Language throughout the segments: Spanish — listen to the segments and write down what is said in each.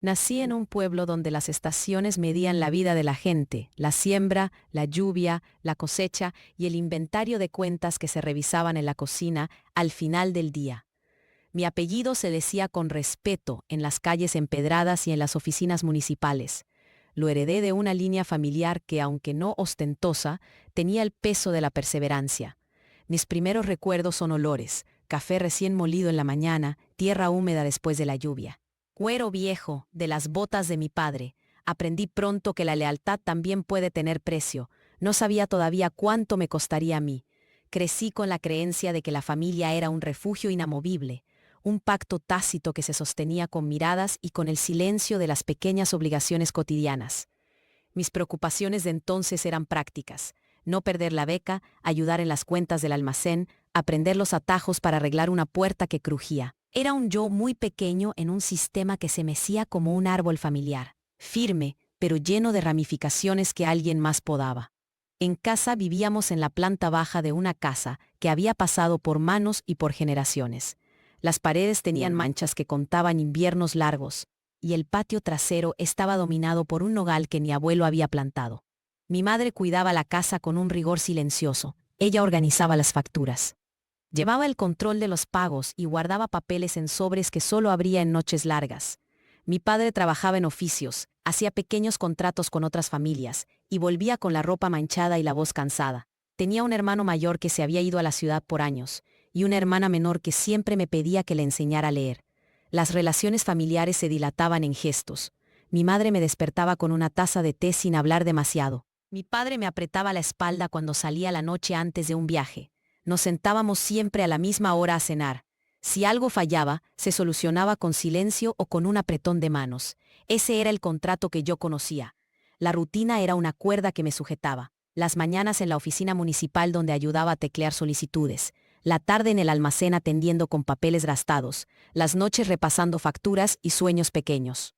Nací en un pueblo donde las estaciones medían la vida de la gente, la siembra, la lluvia, la cosecha y el inventario de cuentas que se revisaban en la cocina al final del día. Mi apellido se decía con respeto en las calles empedradas y en las oficinas municipales. Lo heredé de una línea familiar que, aunque no ostentosa, tenía el peso de la perseverancia. Mis primeros recuerdos son olores: café recién molido en la mañana, tierra húmeda después de la lluvia. Cuero viejo, de las botas de mi padre. Aprendí pronto que la lealtad también puede tener precio. No sabía todavía cuánto me costaría a mí. Crecí con la creencia de que la familia era un refugio inamovible, un pacto tácito que se sostenía con miradas y con el silencio de las pequeñas obligaciones cotidianas. Mis preocupaciones de entonces eran prácticas: no perder la beca, ayudar en las cuentas del almacén, aprender los atajos para arreglar una puerta que crujía. Era un yo muy pequeño en un sistema que se mecía como un árbol familiar, firme, pero lleno de ramificaciones que alguien más podaba. En casa vivíamos en la planta baja de una casa que había pasado por manos y por generaciones. Las paredes tenían manchas que contaban inviernos largos, y el patio trasero estaba dominado por un nogal que mi abuelo había plantado. Mi madre cuidaba la casa con un rigor silencioso. Ella organizaba las facturas. Llevaba el control de los pagos y guardaba papeles en sobres que solo abría en noches largas. Mi padre trabajaba en oficios, hacía pequeños contratos con otras familias, y volvía con la ropa manchada y la voz cansada. Tenía un hermano mayor que se había ido a la ciudad por años, y una hermana menor que siempre me pedía que le enseñara a leer. Las relaciones familiares se dilataban en gestos. Mi madre me despertaba con una taza de té sin hablar demasiado. Mi padre me apretaba la espalda cuando salía la noche antes de un viaje. Nos sentábamos siempre a la misma hora a cenar. Si algo fallaba, se solucionaba con silencio o con un apretón de manos. Ese era el contrato que yo conocía. La rutina era una cuerda que me sujetaba. Las mañanas en la oficina municipal donde ayudaba a teclear solicitudes. La tarde en el almacén atendiendo con papeles gastados. Las noches repasando facturas y sueños pequeños.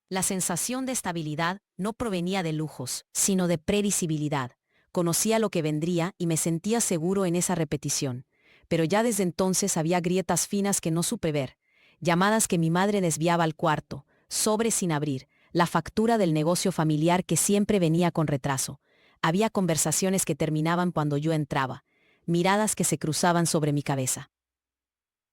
La sensación de estabilidad no provenía de lujos, sino de previsibilidad. Conocía lo que vendría y me sentía seguro en esa repetición. Pero ya desde entonces había grietas finas que no supe ver. Llamadas que mi madre desviaba al cuarto, sobres sin abrir, la factura del negocio familiar que siempre venía con retraso. Había conversaciones que terminaban cuando yo entraba, miradas que se cruzaban sobre mi cabeza.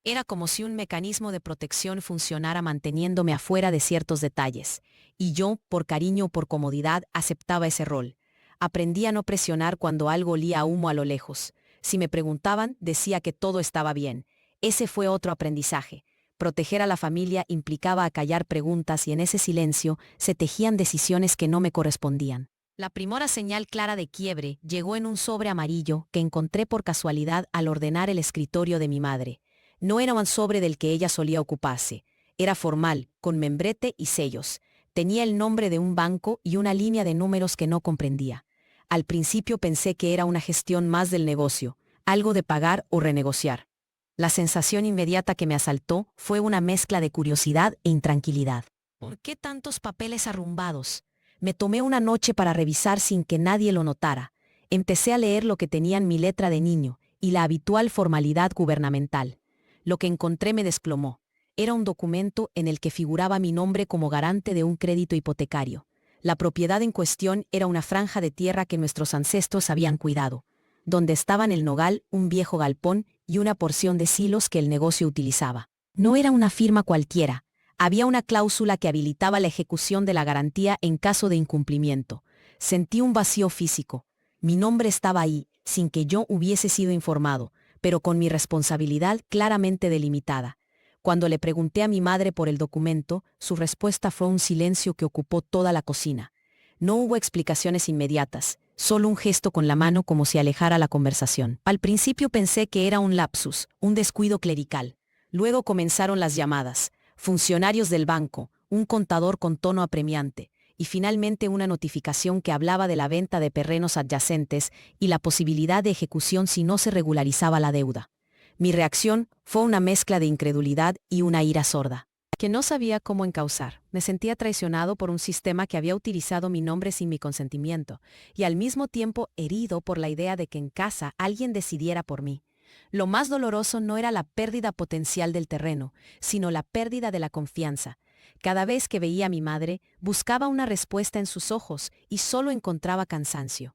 Era como si un mecanismo de protección funcionara manteniéndome afuera de ciertos detalles, y yo, por cariño o por comodidad, aceptaba ese rol. Aprendí a no presionar cuando algo olía a humo a lo lejos. Si me preguntaban, decía que todo estaba bien. Ese fue otro aprendizaje. Proteger a la familia implicaba acallar preguntas y en ese silencio se tejían decisiones que no me correspondían. La primera señal clara de quiebre llegó en un sobre amarillo que encontré por casualidad al ordenar el escritorio de mi madre. No era un sobre del que ella solía ocuparse. Era formal, con membrete y sellos. Tenía el nombre de un banco y una línea de números que no comprendía. Al principio pensé que era una gestión más del negocio, algo de pagar o renegociar. La sensación inmediata que me asaltó fue una mezcla de curiosidad e intranquilidad. ¿Por qué tantos papeles arrumbados? Me tomé una noche para revisar sin que nadie lo notara. Empecé a leer lo que tenía en mi letra de niño y la habitual formalidad gubernamental. Lo que encontré me desplomó. Era un documento en el que figuraba mi nombre como garante de un crédito hipotecario. La propiedad en cuestión era una franja de tierra que nuestros ancestros habían cuidado, donde estaban el nogal, un viejo galpón y una porción de silos que el negocio utilizaba. No era una firma cualquiera. Había una cláusula que habilitaba la ejecución de la garantía en caso de incumplimiento. Sentí un vacío físico. Mi nombre estaba ahí, sin que yo hubiese sido informado, pero con mi responsabilidad claramente delimitada. Cuando le pregunté a mi madre por el documento, su respuesta fue un silencio que ocupó toda la cocina. No hubo explicaciones inmediatas, solo un gesto con la mano como si alejara la conversación. Al principio pensé que era un lapsus, un descuido clerical. Luego comenzaron las llamadas, funcionarios del banco, un contador con tono apremiante, y finalmente una notificación que hablaba de la venta de terrenos adyacentes y la posibilidad de ejecución si no se regularizaba la deuda. Mi reacción fue una mezcla de incredulidad y una ira sorda, que no sabía cómo encauzar. Me sentía traicionado por un sistema que había utilizado mi nombre sin mi consentimiento, y al mismo tiempo herido por la idea de que en casa alguien decidiera por mí. Lo más doloroso no era la pérdida potencial del terreno, sino la pérdida de la confianza. Cada vez que veía a mi madre, buscaba una respuesta en sus ojos y solo encontraba cansancio.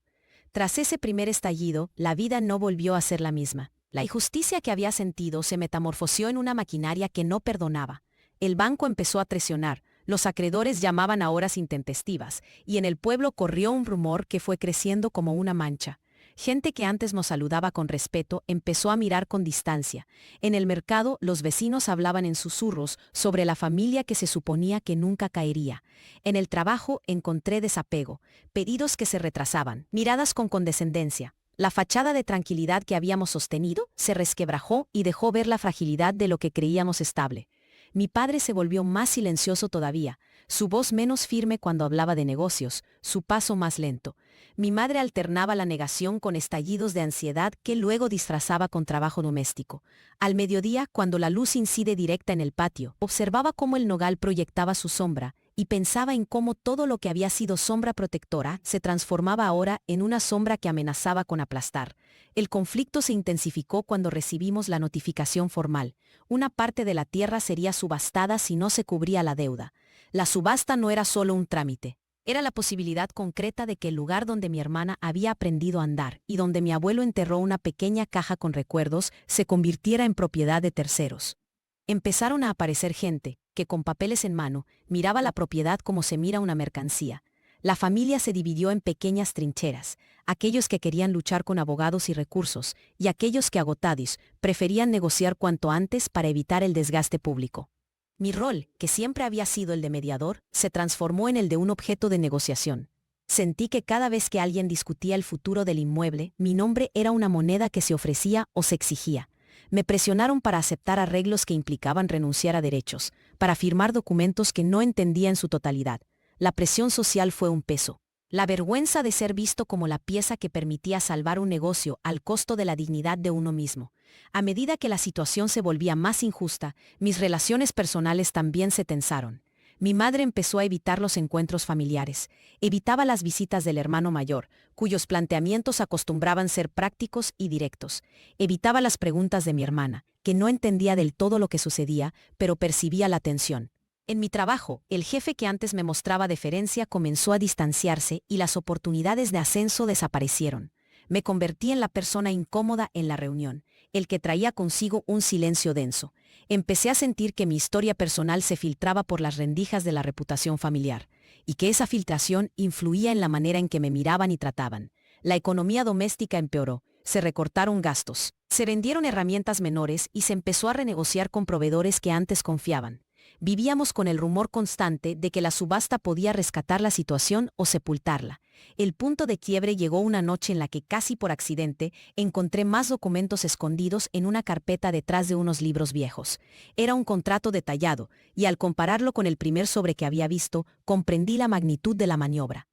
Tras ese primer estallido, la vida no volvió a ser la misma. La injusticia que había sentido se metamorfoseó en una maquinaria que no perdonaba. El banco empezó a traicionar, los acreedores llamaban a horas intempestivas, y en el pueblo corrió un rumor que fue creciendo como una mancha. Gente que antes nos saludaba con respeto empezó a mirar con distancia. En el mercado, los vecinos hablaban en susurros sobre la familia que se suponía que nunca caería. En el trabajo encontré desapego, pedidos que se retrasaban, miradas con condescendencia. La fachada de tranquilidad que habíamos sostenido se resquebrajó y dejó ver la fragilidad de lo que creíamos estable. Mi padre se volvió más silencioso todavía, su voz menos firme cuando hablaba de negocios, su paso más lento. Mi madre alternaba la negación con estallidos de ansiedad que luego disfrazaba con trabajo doméstico. Al mediodía, cuando la luz incide directa en el patio, observaba cómo el nogal proyectaba su sombra, y pensaba en cómo todo lo que había sido sombra protectora se transformaba ahora en una sombra que amenazaba con aplastar. El conflicto se intensificó cuando recibimos la notificación formal. Una parte de la tierra sería subastada si no se cubría la deuda. La subasta no era solo un trámite. Era la posibilidad concreta de que el lugar donde mi hermana había aprendido a andar y donde mi abuelo enterró una pequeña caja con recuerdos se convirtiera en propiedad de terceros. Empezaron a aparecer gente que, con papeles en mano, miraba la propiedad como se mira una mercancía. La familia se dividió en pequeñas trincheras, aquellos que querían luchar con abogados y recursos, y aquellos que, agotados, preferían negociar cuanto antes para evitar el desgaste público. Mi rol, que siempre había sido el de mediador, se transformó en el de un objeto de negociación. Sentí que cada vez que alguien discutía el futuro del inmueble, mi nombre era una moneda que se ofrecía o se exigía. Me presionaron para aceptar arreglos que implicaban renunciar a derechos, para firmar documentos que no entendía en su totalidad. La presión social fue un peso. La vergüenza de ser visto como la pieza que permitía salvar un negocio al costo de la dignidad de uno mismo. A medida que la situación se volvía más injusta, mis relaciones personales también se tensaron. Mi madre empezó a evitar los encuentros familiares, evitaba las visitas del hermano mayor, cuyos planteamientos acostumbraban ser prácticos y directos, evitaba las preguntas de mi hermana, que no entendía del todo lo que sucedía, pero percibía la tensión. En mi trabajo, el jefe que antes me mostraba deferencia comenzó a distanciarse y las oportunidades de ascenso desaparecieron. Me convertí en la persona incómoda en la reunión, el que traía consigo un silencio denso. Empecé a sentir que mi historia personal se filtraba por las rendijas de la reputación familiar, y que esa filtración influía en la manera en que me miraban y trataban. La economía doméstica empeoró, se recortaron gastos, se vendieron herramientas menores y se empezó a renegociar con proveedores que antes confiaban. Vivíamos con el rumor constante de que la subasta podía rescatar la situación o sepultarla. El punto de quiebre llegó una noche en la que casi por accidente encontré más documentos escondidos en una carpeta detrás de unos libros viejos. Era un contrato detallado, y al compararlo con el primer sobre que había visto, comprendí la magnitud de la maniobra.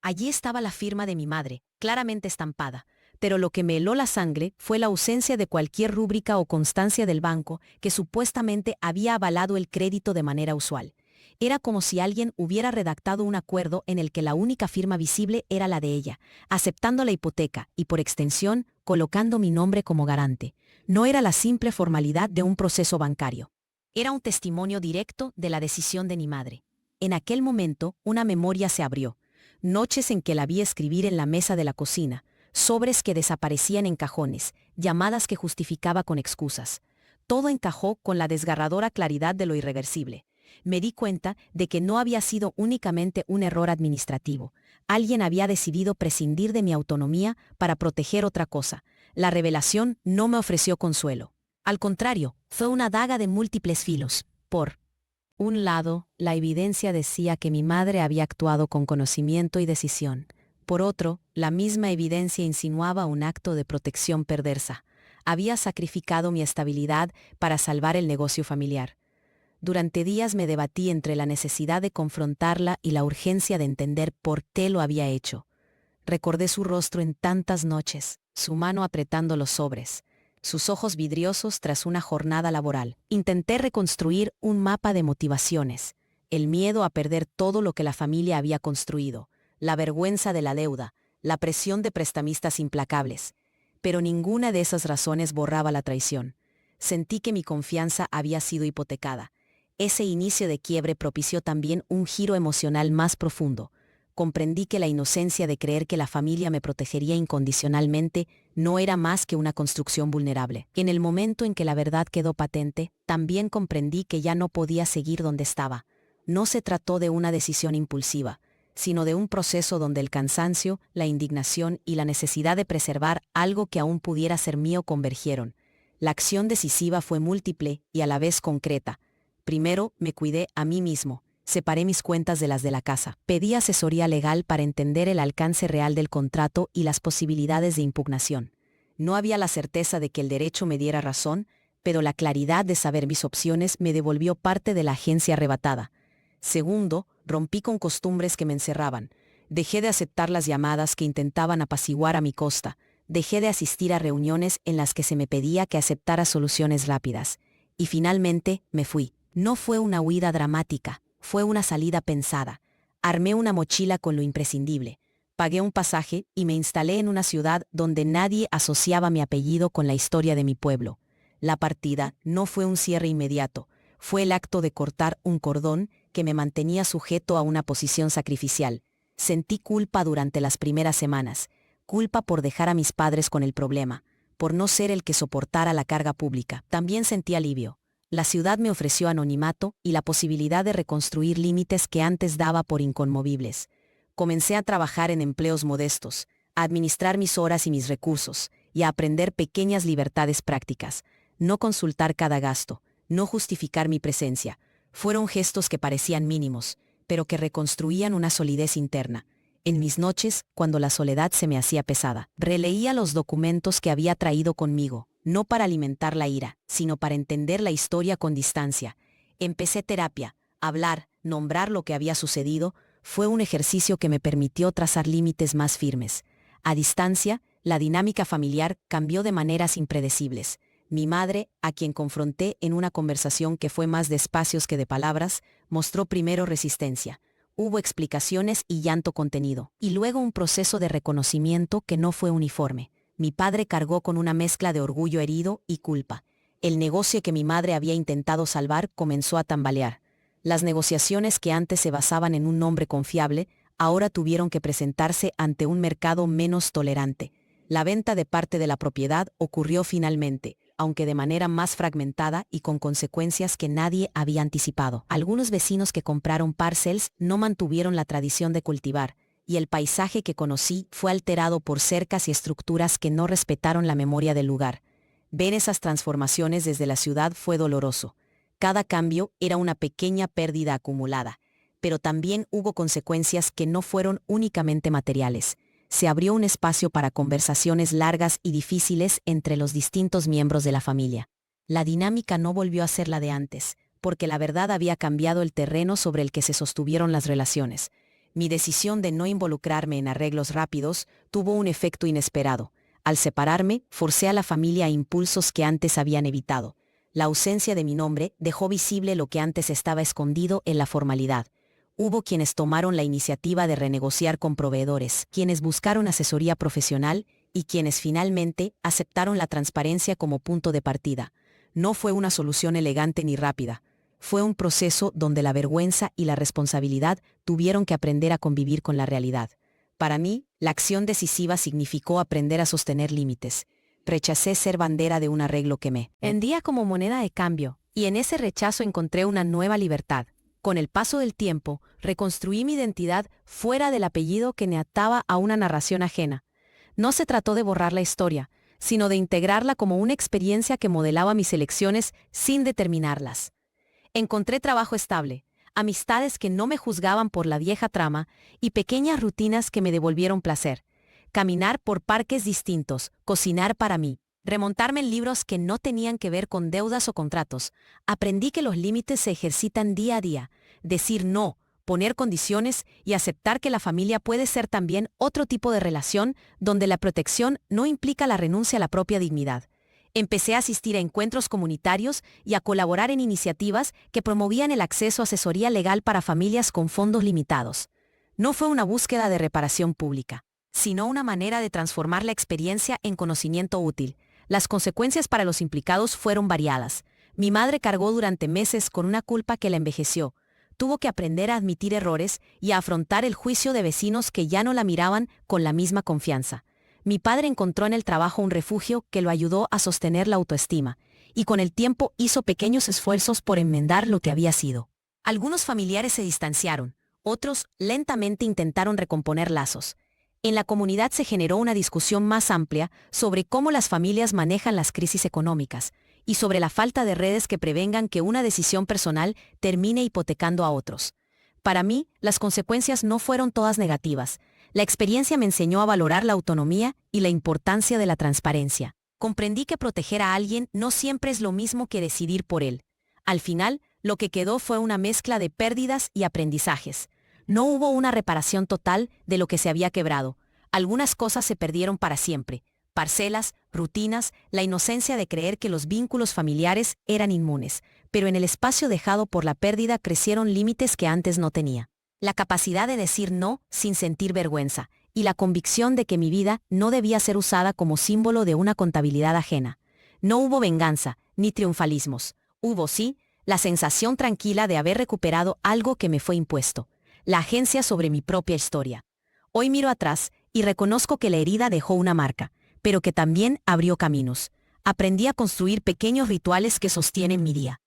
Allí estaba la firma de mi madre, claramente estampada, pero lo que me heló la sangre fue la ausencia de cualquier rúbrica o constancia del banco que supuestamente había avalado el crédito de manera usual. Era como si alguien hubiera redactado un acuerdo en el que la única firma visible era la de ella, aceptando la hipoteca y, por extensión, colocando mi nombre como garante. No era la simple formalidad de un proceso bancario. Era un testimonio directo de la decisión de mi madre. En aquel momento, una memoria se abrió. Noches en que la vi escribir en la mesa de la cocina, sobres que desaparecían en cajones, llamadas que justificaba con excusas. Todo encajó con la desgarradora claridad de lo irreversible. Me di cuenta de que no había sido únicamente un error administrativo. Alguien había decidido prescindir de mi autonomía para proteger otra cosa. La revelación no me ofreció consuelo. Al contrario, fue una daga de múltiples filos. Por un lado, la evidencia decía que mi madre había actuado con conocimiento y decisión. Por otro, la misma evidencia insinuaba un acto de protección perversa. Había sacrificado mi estabilidad para salvar el negocio familiar. Durante días me debatí entre la necesidad de confrontarla y la urgencia de entender por qué lo había hecho. Recordé su rostro en tantas noches, su mano apretando los sobres, sus ojos vidriosos tras una jornada laboral. Intenté reconstruir un mapa de motivaciones, el miedo a perder todo lo que la familia había construido, la vergüenza de la deuda, la presión de prestamistas implacables. Pero ninguna de esas razones borraba la traición. Sentí que mi confianza había sido hipotecada. Ese inicio de quiebre propició también un giro emocional más profundo. Comprendí que la inocencia de creer que la familia me protegería incondicionalmente no era más que una construcción vulnerable. En el momento en que la verdad quedó patente, también comprendí que ya no podía seguir donde estaba. No se trató de una decisión impulsiva, sino de un proceso donde el cansancio, la indignación y la necesidad de preservar algo que aún pudiera ser mío convergieron. La acción decisiva fue múltiple y a la vez concreta. Primero, me cuidé a mí mismo. Separé mis cuentas de las de la casa. Pedí asesoría legal para entender el alcance real del contrato y las posibilidades de impugnación. No había la certeza de que el derecho me diera razón, pero la claridad de saber mis opciones me devolvió parte de la agencia arrebatada. Segundo, rompí con costumbres que me encerraban. Dejé de aceptar las llamadas que intentaban apaciguar a mi costa. Dejé de asistir a reuniones en las que se me pedía que aceptara soluciones rápidas. Y finalmente, me fui. No fue una huida dramática, fue una salida pensada. Armé una mochila con lo imprescindible. Pagué un pasaje y me instalé en una ciudad donde nadie asociaba mi apellido con la historia de mi pueblo. La partida no fue un cierre inmediato, fue el acto de cortar un cordón que me mantenía sujeto a una posición sacrificial. Sentí culpa durante las primeras semanas, culpa por dejar a mis padres con el problema, por no ser el que soportara la carga pública. También sentí alivio. La ciudad me ofreció anonimato y la posibilidad de reconstruir límites que antes daba por inconmovibles. Comencé a trabajar en empleos modestos, a administrar mis horas y mis recursos, y a aprender pequeñas libertades prácticas. No consultar cada gasto, no justificar mi presencia. Fueron gestos que parecían mínimos, pero que reconstruían una solidez interna. En mis noches, cuando la soledad se me hacía pesada, releía los documentos que había traído conmigo, no para alimentar la ira, sino para entender la historia con distancia. Empecé terapia. Hablar, nombrar lo que había sucedido, fue un ejercicio que me permitió trazar límites más firmes. A distancia, la dinámica familiar cambió de maneras impredecibles. Mi madre, a quien confronté en una conversación que fue más de espacios que de palabras, mostró primero resistencia. Hubo explicaciones y llanto contenido, y luego un proceso de reconocimiento que no fue uniforme. Mi padre cargó con una mezcla de orgullo herido y culpa. El negocio que mi madre había intentado salvar comenzó a tambalear. Las negociaciones que antes se basaban en un nombre confiable, ahora tuvieron que presentarse ante un mercado menos tolerante. La venta de parte de la propiedad ocurrió finalmente, aunque de manera más fragmentada y con consecuencias que nadie había anticipado. Algunos vecinos que compraron parcels no mantuvieron la tradición de cultivar, y el paisaje que conocí fue alterado por cercas y estructuras que no respetaron la memoria del lugar. Ver esas transformaciones desde la ciudad fue doloroso. Cada cambio era una pequeña pérdida acumulada, pero también hubo consecuencias que no fueron únicamente materiales. Se abrió un espacio para conversaciones largas y difíciles entre los distintos miembros de la familia. La dinámica no volvió a ser la de antes, porque la verdad había cambiado el terreno sobre el que se sostuvieron las relaciones. Mi decisión de no involucrarme en arreglos rápidos tuvo un efecto inesperado. Al separarme, forcé a la familia a impulsos que antes habían evitado. La ausencia de mi nombre dejó visible lo que antes estaba escondido en la formalidad. Hubo quienes tomaron la iniciativa de renegociar con proveedores, quienes buscaron asesoría profesional y quienes finalmente aceptaron la transparencia como punto de partida. No fue una solución elegante ni rápida. Fue un proceso donde la vergüenza y la responsabilidad tuvieron que aprender a convivir con la realidad. Para mí, la acción decisiva significó aprender a sostener límites. Rechacé ser bandera de un arreglo que me vendía como moneda de cambio, y en ese rechazo encontré una nueva libertad. Con el paso del tiempo, reconstruí mi identidad fuera del apellido que me ataba a una narración ajena. No se trató de borrar la historia, sino de integrarla como una experiencia que modelaba mis elecciones sin determinarlas. Encontré trabajo estable, amistades que no me juzgaban por la vieja trama y pequeñas rutinas que me devolvieron placer. Caminar por parques distintos, cocinar para mí, remontarme en libros que no tenían que ver con deudas o contratos. Aprendí que los límites se ejercitan día a día. Decir no, poner condiciones y aceptar que la familia puede ser también otro tipo de relación donde la protección no implica la renuncia a la propia dignidad. Empecé a asistir a encuentros comunitarios y a colaborar en iniciativas que promovían el acceso a asesoría legal para familias con fondos limitados. No fue una búsqueda de reparación pública, sino una manera de transformar la experiencia en conocimiento útil. Las consecuencias para los implicados fueron variadas, Mi madre cargó durante meses con una culpa que la envejeció. Tuvo que aprender a admitir errores y a afrontar el juicio de vecinos que ya no la miraban con la misma confianza. Mi padre encontró en el trabajo un refugio que lo ayudó a sostener la autoestima, y con el tiempo hizo pequeños esfuerzos por enmendar lo que había sido. Algunos familiares se distanciaron, otros lentamente intentaron recomponer lazos. En la comunidad se generó una discusión más amplia sobre cómo las familias manejan las crisis económicas y sobre la falta de redes que prevengan que una decisión personal termine hipotecando a otros. Para mí, las consecuencias no fueron todas negativas. La experiencia me enseñó a valorar la autonomía y la importancia de la transparencia. Comprendí que proteger a alguien no siempre es lo mismo que decidir por él. Al final, lo que quedó fue una mezcla de pérdidas y aprendizajes. No hubo una reparación total de lo que se había quebrado. Algunas cosas se perdieron para siempre. Parcelas, rutinas, la inocencia de creer que los vínculos familiares eran inmunes, pero en el espacio dejado por la pérdida crecieron límites que antes no tenía. La capacidad de decir no sin sentir vergüenza, y la convicción de que mi vida no debía ser usada como símbolo de una contabilidad ajena. No hubo venganza, ni triunfalismos. Hubo, sí, la sensación tranquila de haber recuperado algo que me fue impuesto, la agencia sobre mi propia historia. Hoy miro atrás y reconozco que la herida dejó una marca, pero que también abrió caminos. Aprendí a construir pequeños rituales que sostienen mi día.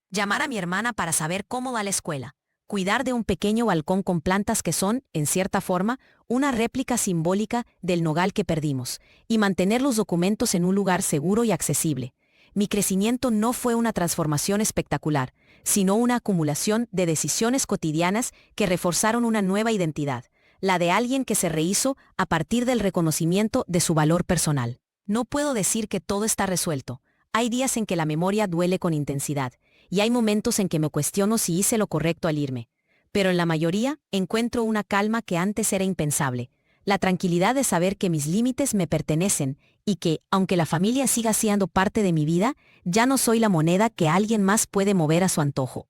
Llamar a mi hermana para saber cómo va la escuela. Cuidar de un pequeño balcón con plantas que son, en cierta forma, una réplica simbólica del nogal que perdimos, y mantener los documentos en un lugar seguro y accesible. Mi crecimiento no fue una transformación espectacular, sino una acumulación de decisiones cotidianas que reforzaron una nueva identidad, la de alguien que se rehizo a partir del reconocimiento de su valor personal. No puedo decir que todo está resuelto. Hay días en que la memoria duele con intensidad, y hay momentos en que me cuestiono si hice lo correcto al irme. Pero en la mayoría encuentro una calma que antes era impensable, la tranquilidad de saber que mis límites me pertenecen y que, aunque la familia siga siendo parte de mi vida, ya no soy la moneda que alguien más puede mover a su antojo.